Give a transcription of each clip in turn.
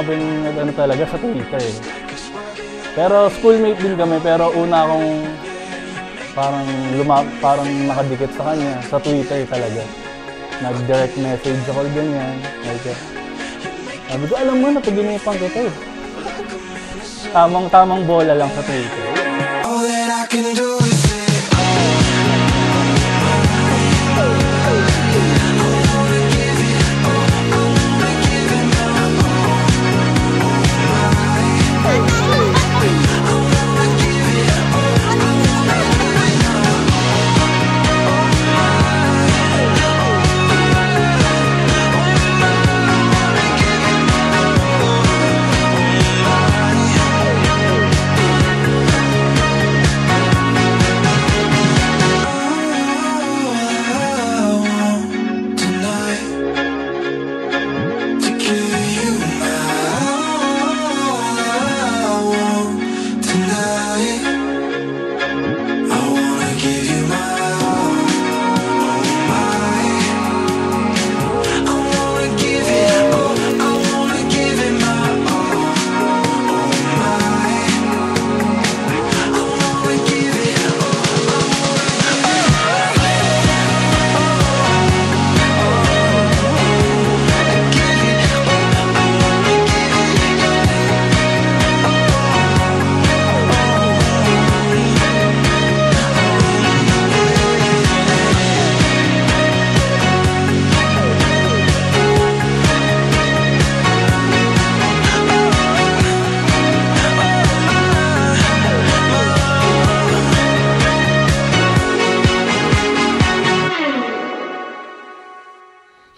kami ano talaga sa Twitter eh. Pero schoolmate din kami, pero una akong parang nakadikit sa kanya sa Twitter talaga. Nag-direct message ako ganyan. Like, sabi ko, alam mo na, pag-inipan kita eh. Tamang bola lang sa Twitter. All that I can do is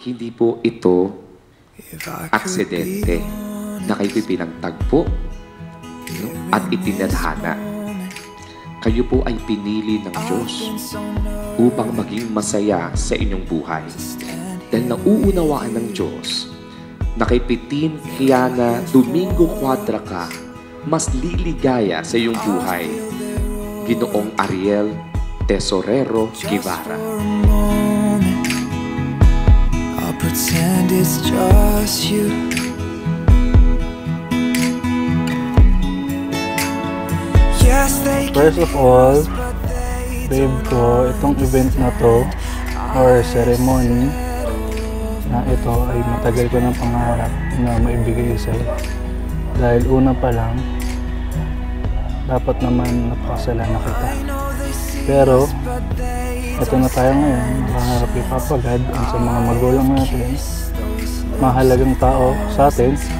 hindi po ito aksidente na kayo pinagtagpo at itinadhana. Kayo po ay pinili ng Diyos upang maging masaya sa inyong buhay. Dahil nauunawaan ng Diyos na kay Pitin Kiana Domingo Cuadra ka, mas liligaya sa iyong buhay. Ginoong Ariel Tesorero Guevara. Pretend it's just you. First of all, babe ko, itong event na to or ceremony na ito ay matagal ko ng pangarap na maibigay sa'yo. Dahil una pa lang, dapat naman napakasala na kita. Pero ito na tayo ngayon, nakaharap kay Papa God sa mga magulang natin, mahalagang tao sa atin. So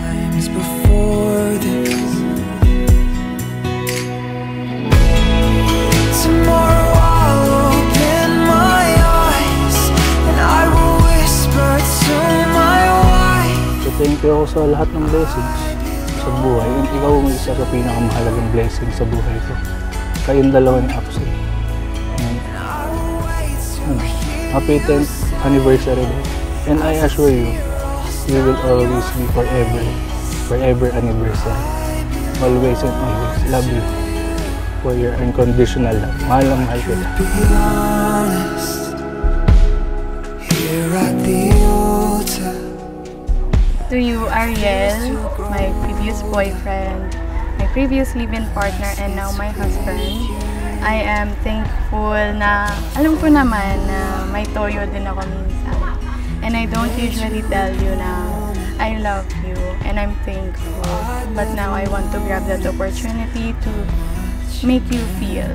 thank you ako sa lahat ng blessings sa buhay. And ikaw ang isa sa pinakamahalagang blessing sa buhay ko. Kayong dalawa ni Apsel. Happy 10th anniversary day. And I assure you, you will always be forever anniversary. Always and always. Love you. For your unconditional love. Mahal na mahal ko lang. To you, Ariel, my previous boyfriend, my previous live-in partner, and now my husband, I am thankful na, alam ko naman na may toyo din ako minsan. And I don't usually tell you na I love you and I'm thankful. But now I want to grab that opportunity to make you feel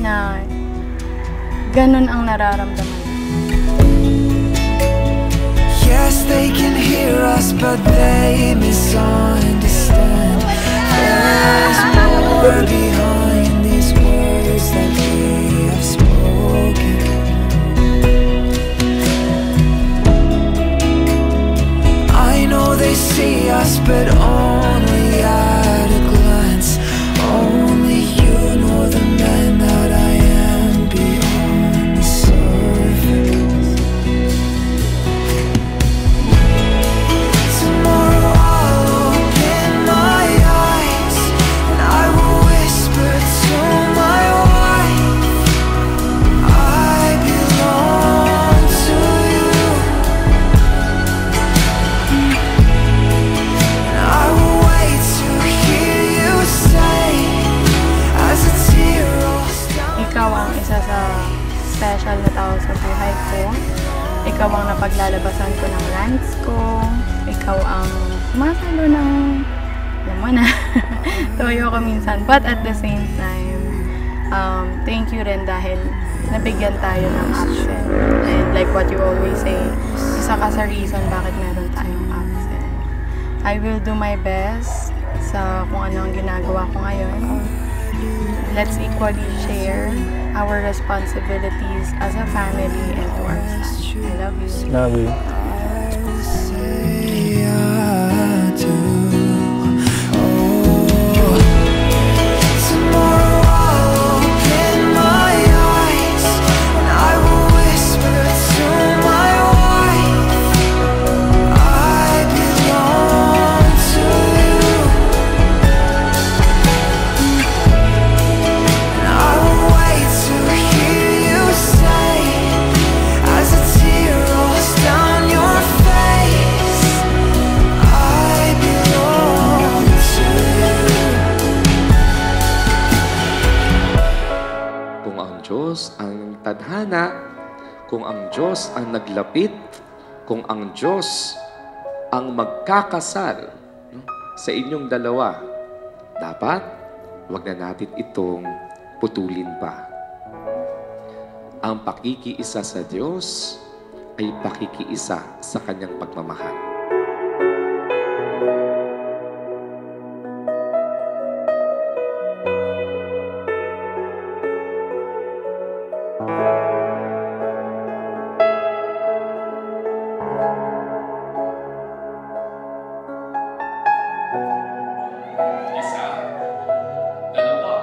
na ganun ang nararamdaman. Yes, they can hear us, but they misunderstand. There's more behind these words that we have spoken. I know they see us, but only at a glance. Only you know the man that I am beyond the surface. Tomorrow I'll open my eyes and I will whisper to my wife, I belong to you. And I will lalabasan ko ng rants ko. Ikaw ang sumasalo ng, alam mo na, toyo ko minsan. But at the same time, thank you rin dahil nabigyan tayo ng option. And like what you always say, isa ka sa reason bakit meron tayong option. I will do my best sa kung ano ang ginagawa ko ngayon. Let's equally share our responsibilities as a family and to our son. I love you. Love you. Say I do. Tomorrow I'll open my eyes and I will whisper to my wife, I belong to you. And I will wait to hear you say, as a tear rolls down your face, I belong to you. Kung ang Diyos ang tadhana, kung ang Diyos ang naglapit, kung ang Diyos ang magkakasal, no, sa inyong dalawa, dapat wag na natin itong putulin pa. Ang pakikiisa sa Diyos ay pakikiisa sa Kanyang pagmamahal. Isa, dalawa,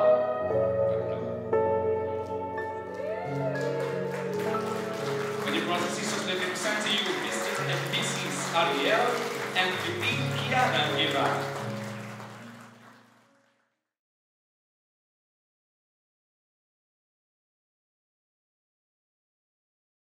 tatlo. When you brothers and sisters, let me present to you Mr. and Mrs. Ariel and Vicky Kiana Gira.